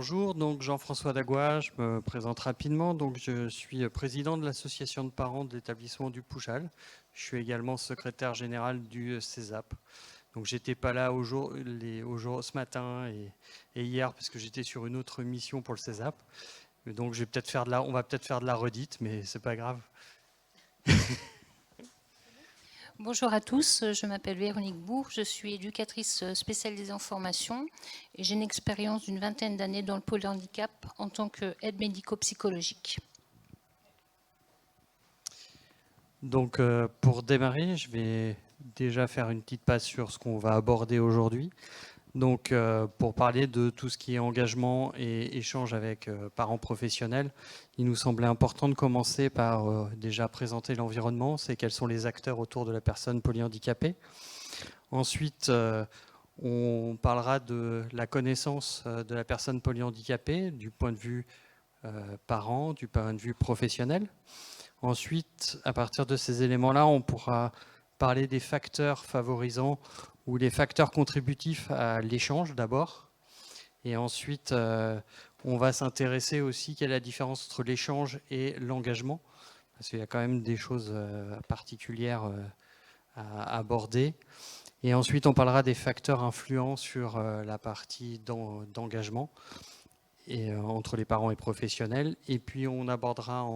Bonjour, donc Jean-François Dagois, je me présente rapidement. Donc, je suis président de l'association de parents de l'établissement du Poujal. Je suis également secrétaire général du CESAP. Donc, j'étais pas là ce matin et hier parce que j'étais sur une autre mission pour le CESAP. Donc, on va peut-être faire de la redite, mais c'est pas grave. Bonjour à tous, je m'appelle Véronique Bourg, je suis éducatrice spécialisée en formation et j'ai une expérience d'une vingtaine d'années dans le pôle handicap en tant qu'aide médico-psychologique. Donc, pour démarrer, je vais déjà faire une petite passe sur ce qu'on va aborder aujourd'hui. Donc, pour parler de tout ce qui est engagement et échange avec parents professionnels, il nous semblait important de commencer par déjà présenter l'environnement, c'est quels sont les acteurs autour de la personne polyhandicapée. Ensuite, on parlera de la connaissance de la personne polyhandicapée du point de vue parent, du point de vue professionnel. Ensuite, à partir de ces éléments-là, on pourra parler des facteurs favorisants ou les facteurs contributifs à l'échange d'abord. Et ensuite, on va s'intéresser aussi quelle est la différence entre l'échange et l'engagement. Parce qu'il y a quand même des choses particulières à aborder. Et ensuite, on parlera des facteurs influents sur la partie d'engagement entre les parents et professionnels. Et puis, on abordera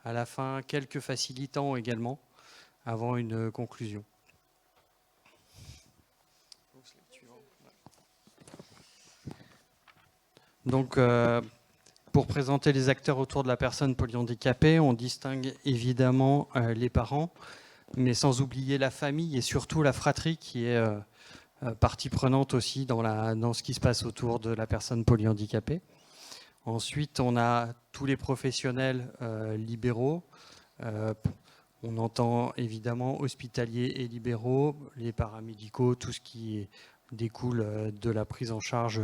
à la fin quelques facilitants également avant une conclusion. Donc, pour présenter les acteurs autour de la personne polyhandicapée, on distingue évidemment les parents, mais sans oublier la famille et surtout la fratrie qui est partie prenante aussi dans ce qui se passe autour de la personne polyhandicapée. Ensuite, on a tous les professionnels libéraux. On entend évidemment hospitaliers et libéraux, les paramédicaux, tout ce qui découle de la prise en charge,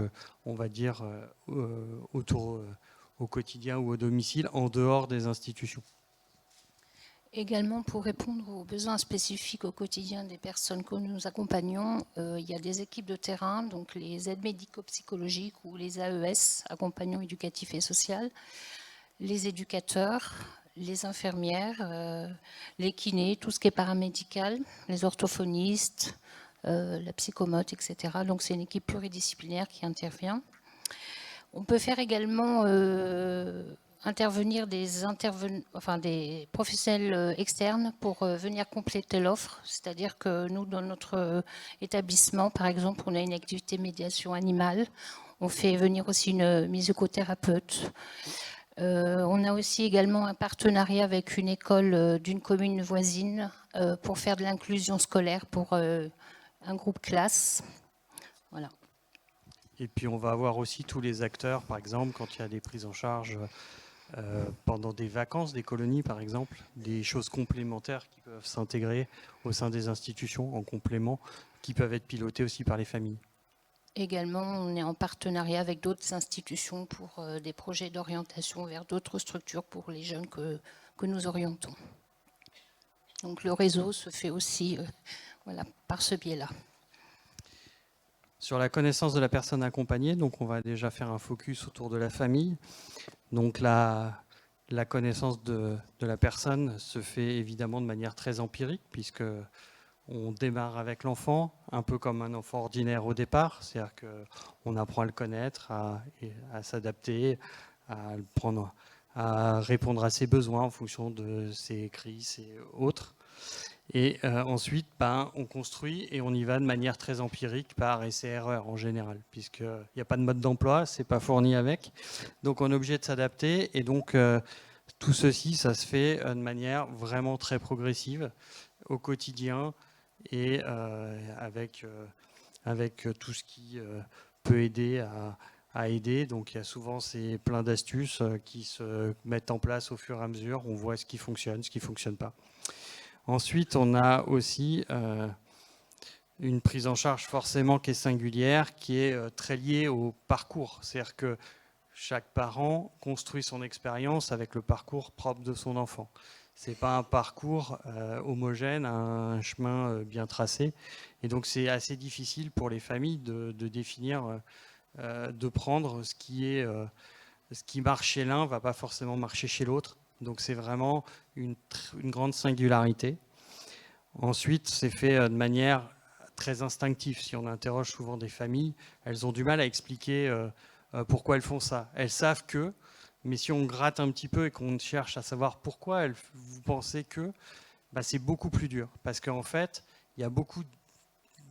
on va dire, au quotidien ou au domicile, en dehors des institutions. Également, pour répondre aux besoins spécifiques au quotidien des personnes que nous accompagnons, il y a des équipes de terrain, donc les aides médico-psychologiques ou les AES, accompagnants éducatifs et sociaux, les éducateurs, les infirmières, les kinés, tout ce qui est paramédical, les orthophonistes, la psychomote, etc. Donc c'est une équipe pluridisciplinaire qui intervient. On peut faire également intervenir des professionnels externes pour venir compléter l'offre. C'est-à-dire que nous, dans notre établissement, par exemple, on a une activité médiation animale. On fait venir aussi une musicothérapeute. On a aussi également un partenariat avec une école d'une commune voisine pour faire de l'inclusion scolaire pour un groupe classe. Voilà. Et puis on va avoir aussi tous les acteurs, par exemple, quand il y a des prises en charge pendant des vacances, des colonies par exemple, des choses complémentaires qui peuvent s'intégrer au sein des institutions en complément, qui peuvent être pilotées aussi par les familles. Également, on est en partenariat avec d'autres institutions pour des projets d'orientation vers d'autres structures pour les jeunes que nous orientons. Donc le réseau se fait aussi par ce biais-là. Sur la connaissance de la personne accompagnée, donc on va déjà faire un focus autour de la famille. Donc la connaissance de la personne se fait évidemment de manière très empirique, puisque on démarre avec l'enfant, un peu comme un enfant ordinaire au départ, c'est-à-dire qu'on apprend à le connaître, à s'adapter, à répondre à ses besoins en fonction de ses cris et autres. Et ensuite, on construit et on y va de manière très empirique par essai-erreur en général, puisqu'il n'y a pas de mode d'emploi, c'est pas fourni avec. Donc on est obligé de s'adapter et donc tout ceci, ça se fait de manière vraiment très progressive au quotidien et avec tout ce qui peut aider à aider. Donc il y a souvent plein d'astuces qui se mettent en place au fur et à mesure. On voit ce qui fonctionne, ce qui ne fonctionne pas. Ensuite, on a aussi une prise en charge forcément qui est singulière, qui est très liée au parcours. C'est-à-dire que chaque parent construit son expérience avec le parcours propre de son enfant. Ce n'est pas un parcours homogène, un chemin bien tracé. Et donc c'est assez difficile pour les familles de définir de prendre ce qui marche chez l'un ne va pas forcément marcher chez l'autre. Donc c'est vraiment une grande singularité. Ensuite, c'est fait de manière très instinctive. Si on interroge souvent des familles, elles ont du mal à expliquer pourquoi elles font ça. Elles savent que, mais si on gratte un petit peu et qu'on cherche à savoir pourquoi vous pensez que, bah, c'est beaucoup plus dur. Parce qu'en fait, il y a beaucoup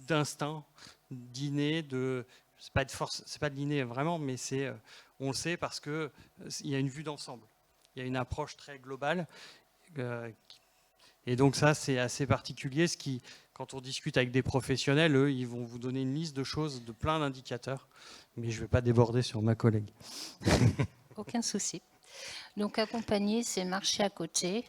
d'instincts, d'innés, c'est pas de force, c'est pas de l'inné vraiment, mais on le sait parce que il y a une vue d'ensemble. Il y a une approche très globale. Et donc ça, c'est assez particulier. Quand on discute avec des professionnels, eux, ils vont vous donner une liste de choses, de plein d'indicateurs. Mais je ne vais pas déborder sur ma collègue. Aucun souci. Donc accompagner, c'est marcher à côté,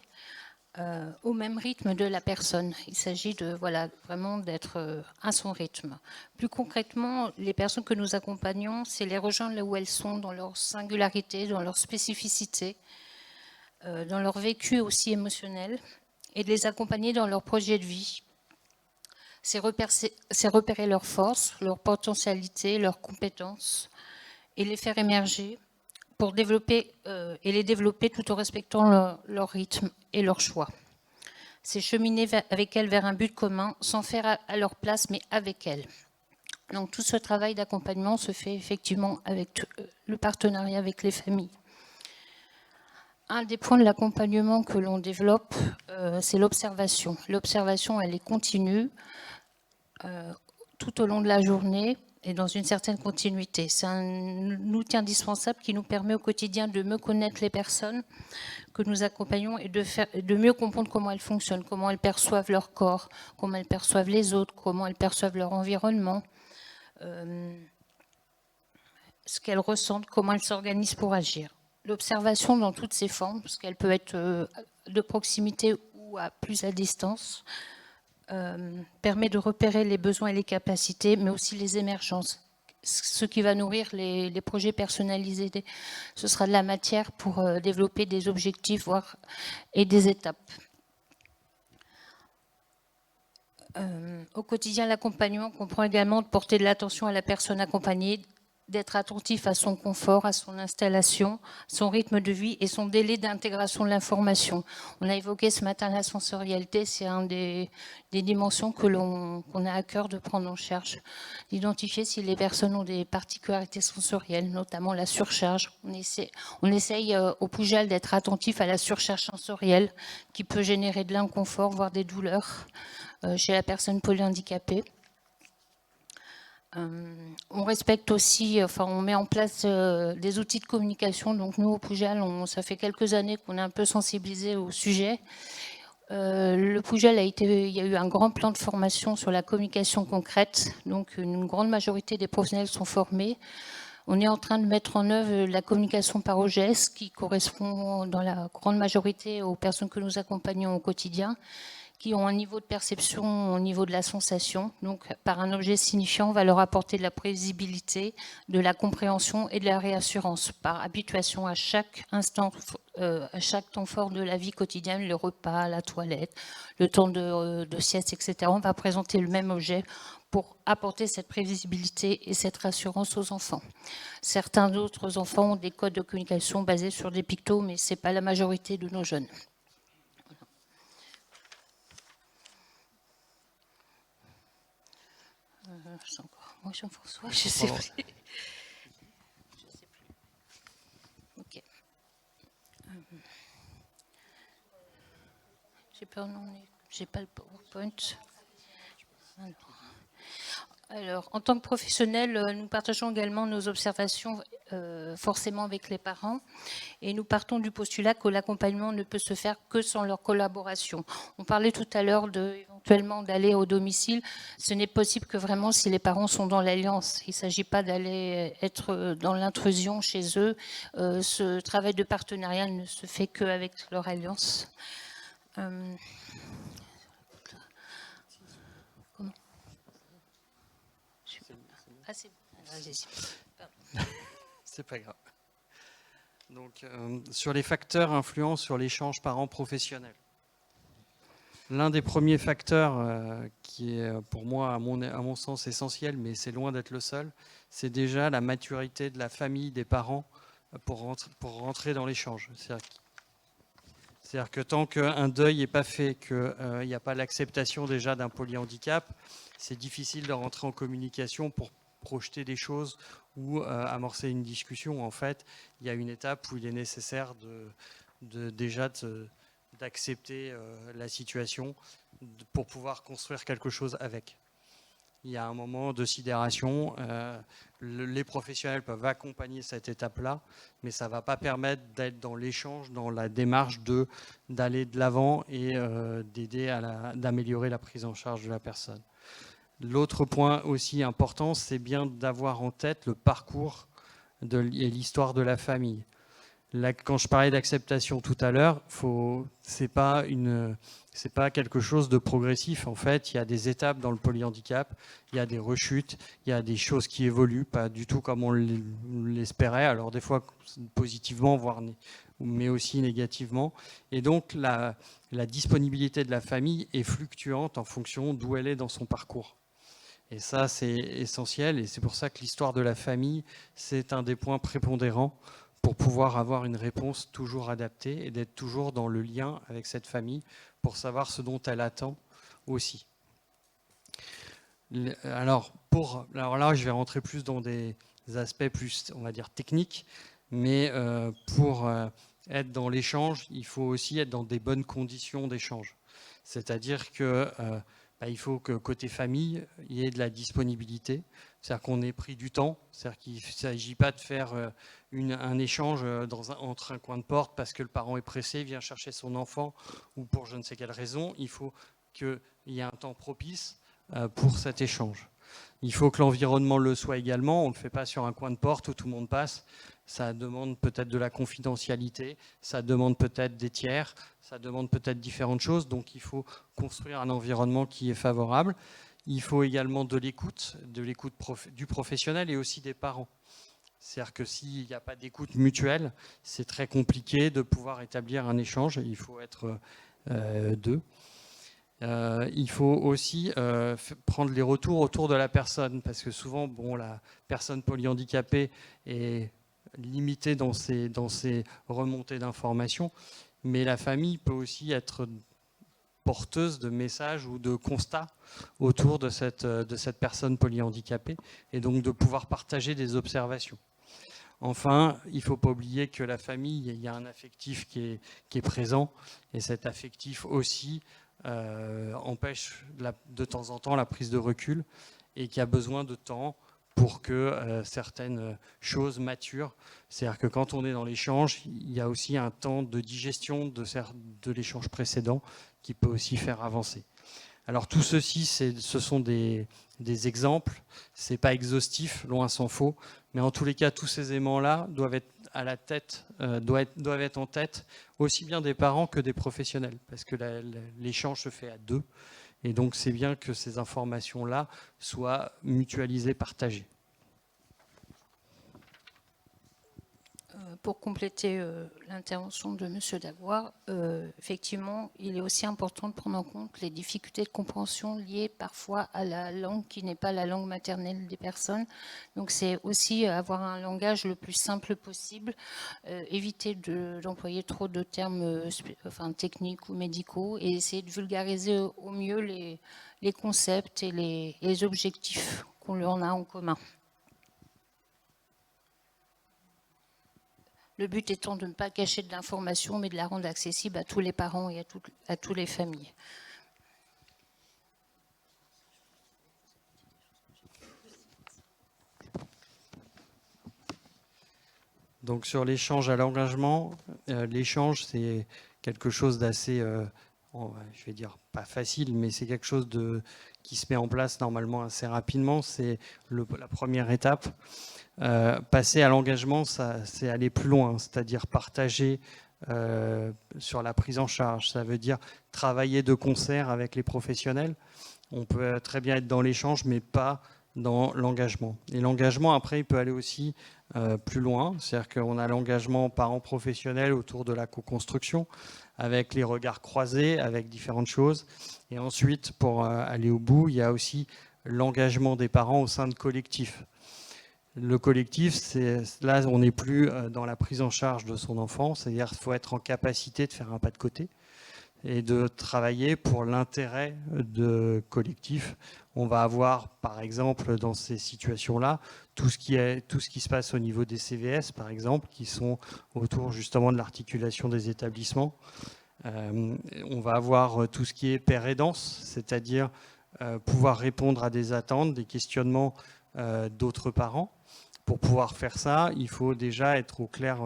au même rythme de la personne. Il s'agit de vraiment d'être à son rythme. Plus concrètement, les personnes que nous accompagnons, c'est les rejoindre là où elles sont, dans leur singularité, dans leur spécificité, dans leur vécu aussi émotionnel, et de les accompagner dans leur projet de vie. C'est repérer leurs forces, leurs potentialités, leurs compétences, et les faire émerger pour les développer tout en respectant leur rythme et leur choix. C'est cheminer avec elles vers un but commun, sans faire à leur place, mais avec elles. Donc tout ce travail d'accompagnement se fait effectivement avec le partenariat avec les familles. Un des points de l'accompagnement que l'on développe, c'est l'observation. L'observation, elle est continue tout au long de la journée et dans une certaine continuité. C'est un outil indispensable qui nous permet au quotidien de mieux connaître les personnes que nous accompagnons et de mieux comprendre comment elles fonctionnent, comment elles perçoivent leur corps, comment elles perçoivent les autres, comment elles perçoivent leur environnement, ce qu'elles ressentent, comment elles s'organisent pour agir. L'observation dans toutes ses formes, parce qu'elle peut être de proximité ou plus à distance, permet de repérer les besoins et les capacités, mais aussi les émergences. Ce qui va nourrir les projets personnalisés. Ce sera de la matière pour développer des objectifs et des étapes. Au quotidien, l'accompagnement comprend également de porter de l'attention à la personne accompagnée, d'être attentif à son confort, à son installation, son rythme de vie et son délai d'intégration de l'information. On a évoqué ce matin la sensorialité, c'est une des dimensions qu'on a à cœur de prendre en charge, d'identifier si les personnes ont des particularités sensorielles, notamment la surcharge. On essaye au Poujal d'être attentif à la surcharge sensorielle qui peut générer de l'inconfort, voire des douleurs chez la personne polyhandicapée. On respecte aussi, on met en place des outils de communication. Donc nous, au Poujal, ça fait quelques années qu'on est un peu sensibilisé au sujet. Le Poujal il y a eu un grand plan de formation sur la communication concrète. Donc une grande majorité des professionnels sont formés. On est en train de mettre en œuvre la communication par gestes qui correspond dans la grande majorité aux personnes que nous accompagnons au quotidien, qui ont un niveau de perception au niveau de la sensation. Donc, par un objet signifiant, on va leur apporter de la prévisibilité, de la compréhension et de la réassurance. Par habituation à chaque instant, à chaque temps fort de la vie quotidienne, le repas, la toilette, le temps de sieste, etc., on va présenter le même objet pour apporter cette prévisibilité et cette rassurance aux enfants. Certains autres enfants ont des codes de communication basés sur des pictos, mais ce n'est pas la majorité de nos jeunes. Moi, Jean-François, je sais plus. Je sais plus. Ok. J'ai pas le PowerPoint. Alors, en tant que professionnels, nous partageons également nos observations forcément avec les parents et nous partons du postulat que l'accompagnement ne peut se faire que sans leur collaboration. On parlait tout à l'heure éventuellement d'aller au domicile. Ce n'est possible que vraiment si les parents sont dans l'alliance. Il ne s'agit pas d'aller être dans l'intrusion chez eux. Ce travail de partenariat ne se fait qu'avec leur alliance. C'est pas grave. Donc, sur les facteurs influents sur l'échange parents-professionnels. L'un des premiers facteurs qui est pour moi, à mon sens, essentiel, mais c'est loin d'être le seul, c'est déjà la maturité de la famille, des parents, pour rentrer dans l'échange. C'est-à-dire que tant qu'un deuil n'est pas fait, qu'il n'y a pas l'acceptation déjà d'un polyhandicap, c'est difficile de rentrer en communication pour projeter des choses ou amorcer une discussion. En fait, il y a une étape où il est nécessaire d'accepter la situation pour pouvoir construire quelque chose avec. Il y a un moment de sidération. Les professionnels peuvent accompagner cette étape-là, mais ça ne va pas permettre d'être dans l'échange, dans la démarche d'aller de l'avant et d'améliorer la prise en charge de la personne. L'autre point aussi important, c'est bien d'avoir en tête le parcours et l'histoire de la famille. Là, quand je parlais d'acceptation tout à l'heure, c'est pas quelque chose de progressif. En fait, il y a des étapes dans le polyhandicap, il y a des rechutes, il y a des choses qui évoluent, pas du tout comme on l'espérait. Alors des fois positivement, mais aussi négativement. Et donc la disponibilité de la famille est fluctuante en fonction d'où elle est dans son parcours. Et ça, c'est essentiel. Et c'est pour ça que l'histoire de la famille, c'est un des points prépondérants pour pouvoir avoir une réponse toujours adaptée et d'être toujours dans le lien avec cette famille pour savoir ce dont elle attend aussi. Alors là, je vais rentrer plus dans des aspects plus, on va dire, techniques, mais pour être dans l'échange, il faut aussi être dans des bonnes conditions d'échange. C'est-à-dire que il faut que côté famille, il y ait de la disponibilité, c'est-à-dire qu'on ait pris du temps, c'est-à-dire qu'il ne s'agit pas de faire un échange entre un coin de porte parce que le parent est pressé, vient chercher son enfant ou pour je ne sais quelle raison. Il faut qu'il y ait un temps propice pour cet échange. Il faut que l'environnement le soit également. On ne le fait pas sur un coin de porte où tout le monde passe. Ça demande peut-être de la confidentialité, ça demande peut-être des tiers, ça demande peut-être différentes choses. Donc il faut construire un environnement qui est favorable. Il faut également de l'écoute du professionnel et aussi des parents. C'est-à-dire que s'il n'y a pas d'écoute mutuelle, c'est très compliqué de pouvoir établir un échange. Il faut être deux. Il faut aussi prendre les retours autour de la personne, parce que souvent, la personne polyhandicapée est limitée dans ses remontées d'informations, mais la famille peut aussi être porteuse de messages ou de constats autour de cette personne polyhandicapée, et donc de pouvoir partager des observations. Enfin, il ne faut pas oublier que la famille, il y a un affectif qui est présent, et cet affectif aussi empêche de temps en temps la prise de recul et qui a besoin de temps pour que certaines choses maturent. C'est-à-dire que quand on est dans l'échange, il y a aussi un temps de digestion de l'échange précédent qui peut aussi faire avancer. Alors tout ceci, ce sont des exemples, ce n'est pas exhaustif, loin s'en faut, mais en tous les cas, tous ces éléments-là doivent être à la tête, doivent être en tête aussi bien des parents que des professionnels, parce que l'échange se fait à deux, et donc c'est bien que ces informations-là soient mutualisées, partagées. Pour compléter l'intervention de M. Dagois, effectivement, il est aussi important de prendre en compte les difficultés de compréhension liées parfois à la langue qui n'est pas la langue maternelle des personnes. Donc c'est aussi avoir un langage le plus simple possible, éviter d'employer trop de termes techniques ou médicaux et essayer de vulgariser au mieux les concepts et les objectifs qu'on en a en commun. Le but étant de ne pas cacher de l'information, mais de la rendre accessible à tous les parents et à toutes les familles. Donc sur l'échange à l'engagement, l'échange c'est quelque chose d'assez, je vais dire pas facile, mais c'est quelque chose qui se met en place normalement assez rapidement. C'est la première étape. Passer à l'engagement, c'est aller plus loin, c'est-à-dire partager sur la prise en charge. Ça veut dire travailler de concert avec les professionnels. On peut très bien être dans l'échange, mais pas dans l'engagement. Et l'engagement, après, il peut aller aussi plus loin. C'est-à-dire qu'on a l'engagement parent professionnel autour de la co-construction, avec les regards croisés, avec différentes choses. Et ensuite, pour aller au bout, il y a aussi l'engagement des parents au sein de collectifs. Le collectif, là, on n'est plus dans la prise en charge de son enfant, c'est-à-dire qu'il faut être en capacité de faire un pas de côté et de travailler pour l'intérêt de collectif. On va avoir, par exemple, dans ces situations-là, tout ce qui se passe au niveau des CVS, par exemple, qui sont autour justement de l'articulation des établissements. On va avoir tout ce qui est père aidance, c'est-à-dire pouvoir répondre à des attentes, des questionnements d'autres parents. Pour pouvoir faire ça, il faut déjà être au clair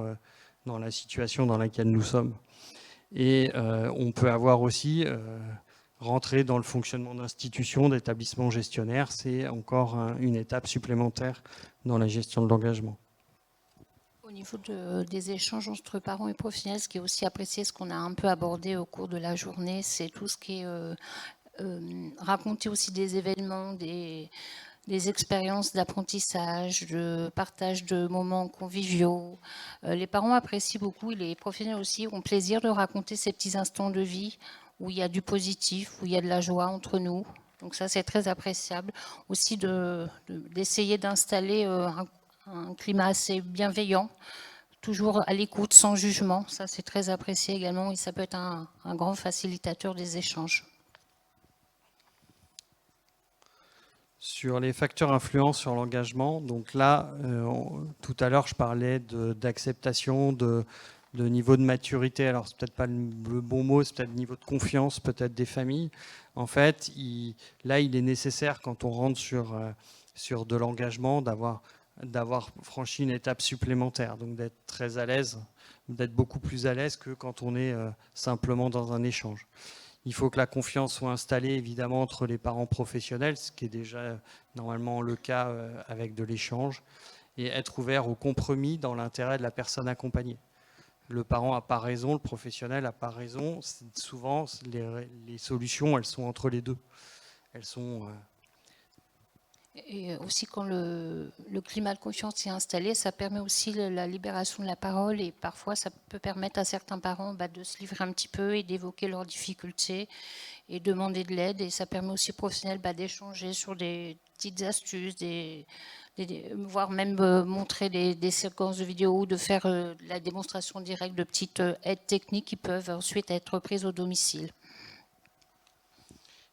dans la situation dans laquelle nous sommes. Et on peut avoir aussi rentrer dans le fonctionnement d'institutions, d'établissements gestionnaires. C'est encore une étape supplémentaire dans la gestion de l'engagement. Au niveau des échanges entre parents et professionnels, ce qui est aussi apprécié, ce qu'on a un peu abordé au cours de la journée, c'est tout ce qui est raconter aussi des événements, des expériences d'apprentissage, de partage de moments conviviaux. Les parents apprécient beaucoup, et les professionnels aussi ont plaisir de raconter ces petits instants de vie où il y a du positif, où il y a de la joie entre nous. Donc ça, c'est très appréciable. Aussi d'essayer d'installer un climat assez bienveillant, toujours à l'écoute, sans jugement. Ça, c'est très apprécié également, et ça peut être un grand facilitateur des échanges. Sur les facteurs influents sur l'engagement, donc là, tout à l'heure, je parlais d'acceptation, de niveau de maturité. Alors, c'est peut-être pas le bon mot, c'est peut-être niveau de confiance, peut-être des familles. En fait, là, il est nécessaire, quand on rentre sur de l'engagement, d'avoir franchi une étape supplémentaire, donc d'être très à l'aise, d'être beaucoup plus à l'aise que quand on est simplement dans un échange. Il faut que la confiance soit installée, évidemment, entre les parents professionnels, ce qui est déjà normalement le cas avec de l'échange, et être ouvert au compromis dans l'intérêt de la personne accompagnée. Le parent n'a pas raison, le professionnel n'a pas raison. Souvent, les solutions, elles sont entre les deux. Elles sont... Et aussi, quand le climat de confiance est installé, ça permet aussi la libération de la parole, et parfois ça peut permettre à certains parents de se livrer un petit peu et d'évoquer leurs difficultés et demander de l'aide. Et ça permet aussi aux professionnels d'échanger sur des petites astuces, voire même montrer des séquences de vidéos, ou de faire la démonstration directe de petites aides techniques qui peuvent ensuite être prises au domicile.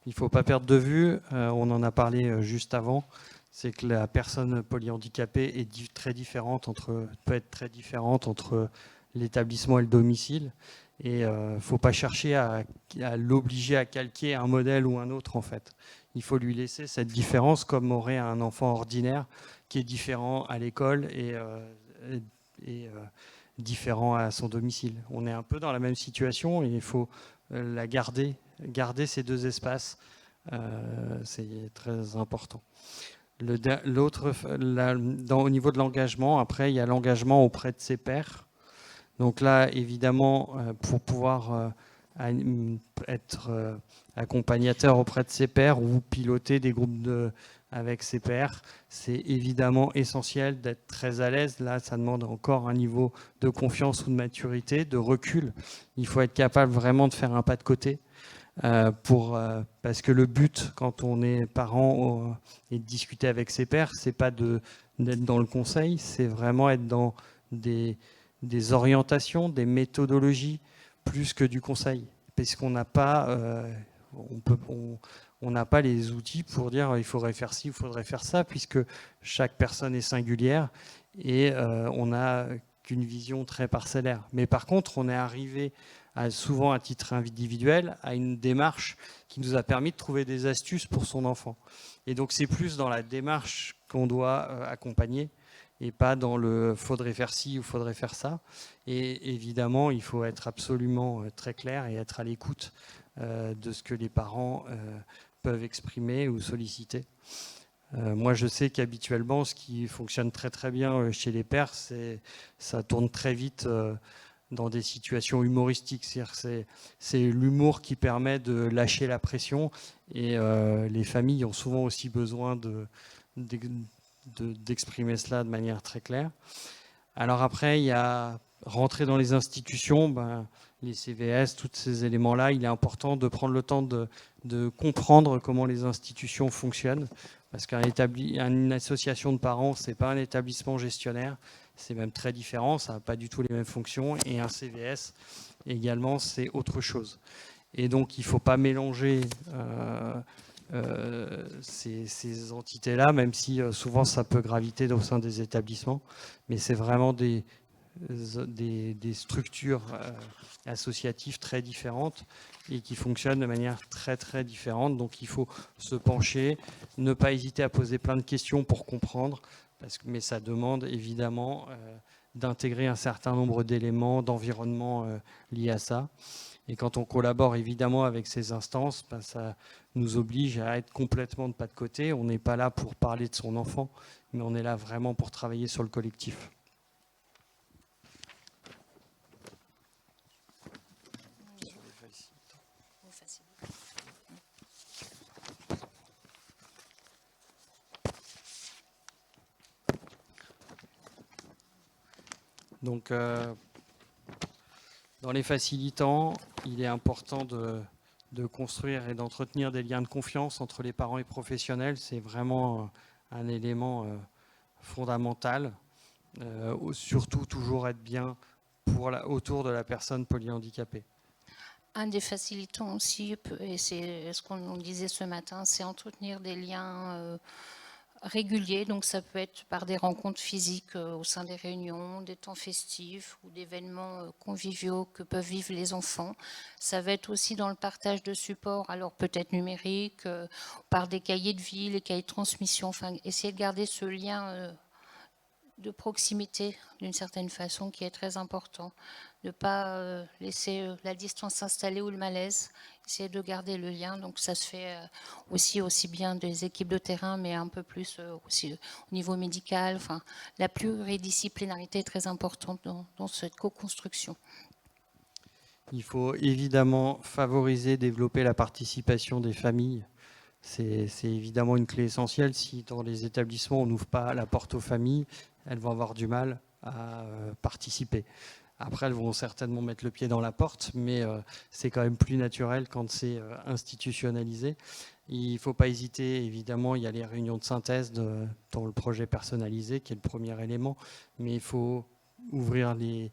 Il ne faut pas perdre de vue, on en a parlé juste avant, c'est que la personne polyhandicapée est très différente peut être très différente entre l'établissement et le domicile. Et il ne faut pas chercher à l'obliger à calquer un modèle ou un autre, en fait. Il faut lui laisser cette différence, comme aurait un enfant ordinaire qui est différent à l'école et différent à son domicile. On est un peu dans la même situation et il faut la garder ces deux espaces, c'est très important. Au niveau de l'engagement, après, il y a l'engagement auprès de ses pairs. Donc là, évidemment, pour pouvoir être accompagnateur auprès de ses pairs ou piloter des groupes avec ses pairs, c'est évidemment essentiel d'être très à l'aise. Là, ça demande encore un niveau de confiance ou de maturité, de recul. Il faut être capable vraiment de faire un pas de côté. Parce que le but, quand on est parent et de discuter avec ses pairs, c'est pas d'être dans le conseil, c'est vraiment être dans des orientations, des méthodologies, plus que du conseil. Parce qu'on n'a pas, on n'a pas les outils pour dire il faudrait faire ci, il faudrait faire ça, puisque chaque personne est singulière et on n'a qu'une vision très parcellaire. Mais par contre, on est arrivé souvent à titre individuel, à une démarche qui nous a permis de trouver des astuces pour son enfant. Et donc c'est plus dans la démarche qu'on doit accompagner et pas dans le faudrait faire ci ou faudrait faire ça. Et évidemment, il faut être absolument très clair et être à l'écoute de ce que les parents peuvent exprimer ou solliciter. Moi, je sais qu'habituellement, ce qui fonctionne très très bien chez les pères, ça tourne très vite dans des situations humoristiques. C'est l'humour qui permet de lâcher la pression et les familles ont souvent aussi besoin d'exprimer cela de manière très claire. Alors après, il y a rentrer dans les institutions, les CVS, tous ces éléments-là, il est important de prendre le temps de comprendre comment les institutions fonctionnent, parce qu'une association de parents, ce n'est pas un établissement gestionnaire, c'est même très différent, ça n'a pas du tout les mêmes fonctions, et un CVS également, c'est autre chose. Et donc, il ne faut pas mélanger ces entités-là, même si souvent ça peut graviter au sein des établissements, mais c'est vraiment des structures associatives très différentes et qui fonctionnent de manière très très différente. Donc il faut se pencher, ne pas hésiter à poser plein de questions pour comprendre, mais ça demande évidemment d'intégrer un certain nombre d'éléments, d'environnement liés à ça. Et quand on collabore évidemment avec ces instances, ça nous oblige à être complètement de pas de côté. On n'est pas là pour parler de son enfant, mais on est là vraiment pour travailler sur le collectif. Donc, dans les facilitants, il est important de construire et d'entretenir des liens de confiance entre les parents et professionnels. C'est vraiment un élément fondamental. Surtout, toujours être bien autour de la personne polyhandicapée. Un des facilitants aussi, et c'est ce qu'on disait ce matin, c'est entretenir des liens réguliers. Donc ça peut être par des rencontres physiques au sein des réunions, des temps festifs ou d'événements conviviaux que peuvent vivre les enfants. Ça va être aussi dans le partage de supports, alors peut-être numérique, par des cahiers de vie, les cahiers de transmission, enfin essayer de garder ce lien de proximité d'une certaine façon qui est très important. Ne pas laisser la distance s'installer ou le malaise, essayer de garder le lien. Donc ça se fait aussi bien des équipes de terrain, mais un peu plus aussi au niveau médical. Enfin, la pluridisciplinarité est très importante dans cette co-construction. Il faut évidemment favoriser, développer la participation des familles. C'est évidemment une clé essentielle. Si dans les établissements, on n'ouvre pas la porte aux familles, elles vont avoir du mal à participer. Après, elles vont certainement mettre le pied dans la porte, mais c'est quand même plus naturel quand c'est institutionnalisé. Il ne faut pas hésiter, évidemment, il y a les réunions de synthèse dans le projet personnalisé, qui est le premier élément, mais il faut ouvrir des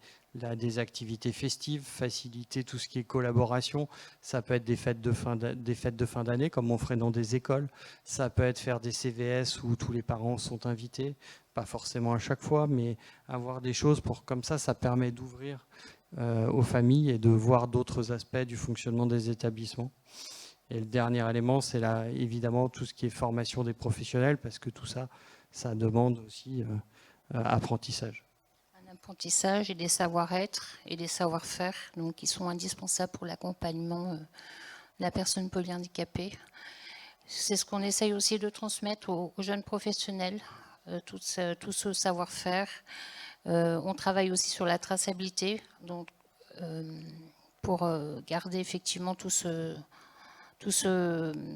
activités festives, faciliter tout ce qui est collaboration. Ça peut être des fêtes de fin d'année, comme on ferait dans des écoles. Ça peut être faire des CVS où tous les parents sont invités. Pas forcément à chaque fois, mais avoir des choses comme ça permet d'ouvrir aux familles et de voir d'autres aspects du fonctionnement des établissements. Et le dernier élément, c'est évidemment tout ce qui est formation des professionnels, parce que tout ça, ça demande aussi apprentissage. Un apprentissage et des savoir-être et des savoir-faire, donc qui sont indispensables pour l'accompagnement de la personne polyhandicapée. C'est ce qu'on essaye aussi de transmettre aux jeunes professionnels. Tout ce savoir-faire. On travaille aussi sur la traçabilité, donc, pour garder effectivement tout ce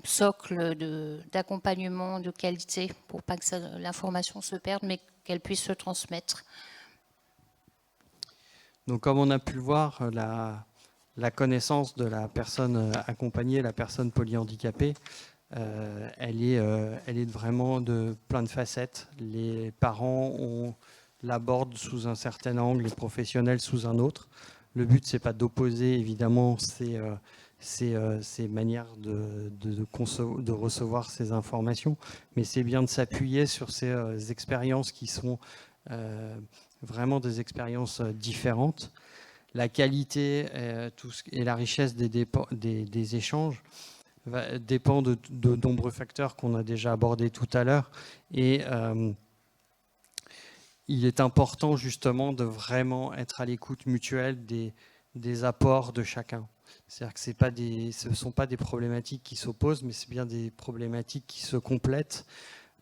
socle d'accompagnement de qualité, pour pas que l'information se perde, mais qu'elle puisse se transmettre. Donc, comme on a pu le voir, la connaissance de la personne accompagnée, la personne polyhandicapée, elle est vraiment de plein de facettes. Les parents l'abordent sous un certain angle, les professionnels sous un autre. Le but, c'est pas d'opposer évidemment ces manières de recevoir ces informations, mais c'est bien de s'appuyer sur ces expériences qui sont vraiment des expériences différentes. La qualité et la richesse des échanges dépend de nombreux facteurs qu'on a déjà abordés tout à l'heure. Et il est important justement de vraiment être à l'écoute mutuelle des apports de chacun. C'est-à-dire que ce ne sont pas des problématiques qui s'opposent, mais c'est bien des problématiques qui se complètent.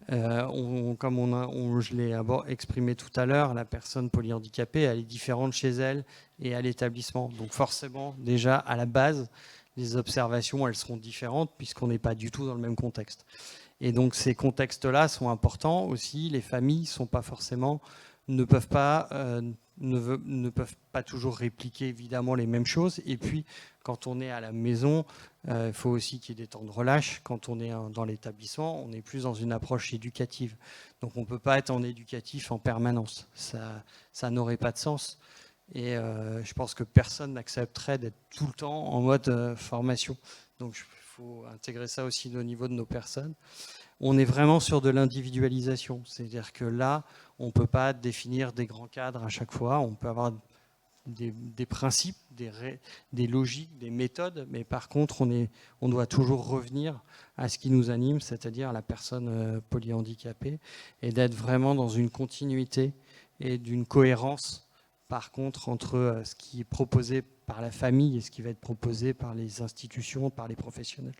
Comme je l'ai exprimé tout à l'heure, la personne polyhandicapée, elle est différente chez elle et à l'établissement. Donc forcément, déjà à la base, les observations, elles seront différentes puisqu'on n'est pas du tout dans le même contexte. Et donc ces contextes-là sont importants aussi. Les familles sont pas forcément, ne peuvent pas toujours répliquer évidemment les mêmes choses. Et puis quand on est à la maison, il faut aussi qu'il y ait des temps de relâche. Quand on est dans l'établissement, on est plus dans une approche éducative. Donc on ne peut pas être en éducatif en permanence. Ça n'aurait pas de sens. Et je pense que personne n'accepterait d'être tout le temps en mode formation. Donc il faut intégrer ça aussi au niveau de nos personnes. On est vraiment sur de l'individualisation. C'est-à-dire que là, on ne peut pas définir des grands cadres à chaque fois. On peut avoir des principes, des logiques, des méthodes, mais par contre, on doit toujours revenir à ce qui nous anime, c'est-à-dire la personne polyhandicapée, et d'être vraiment dans une continuité et d'une cohérence, par contre, entre ce qui est proposé par la famille et ce qui va être proposé par les institutions, par les professionnels.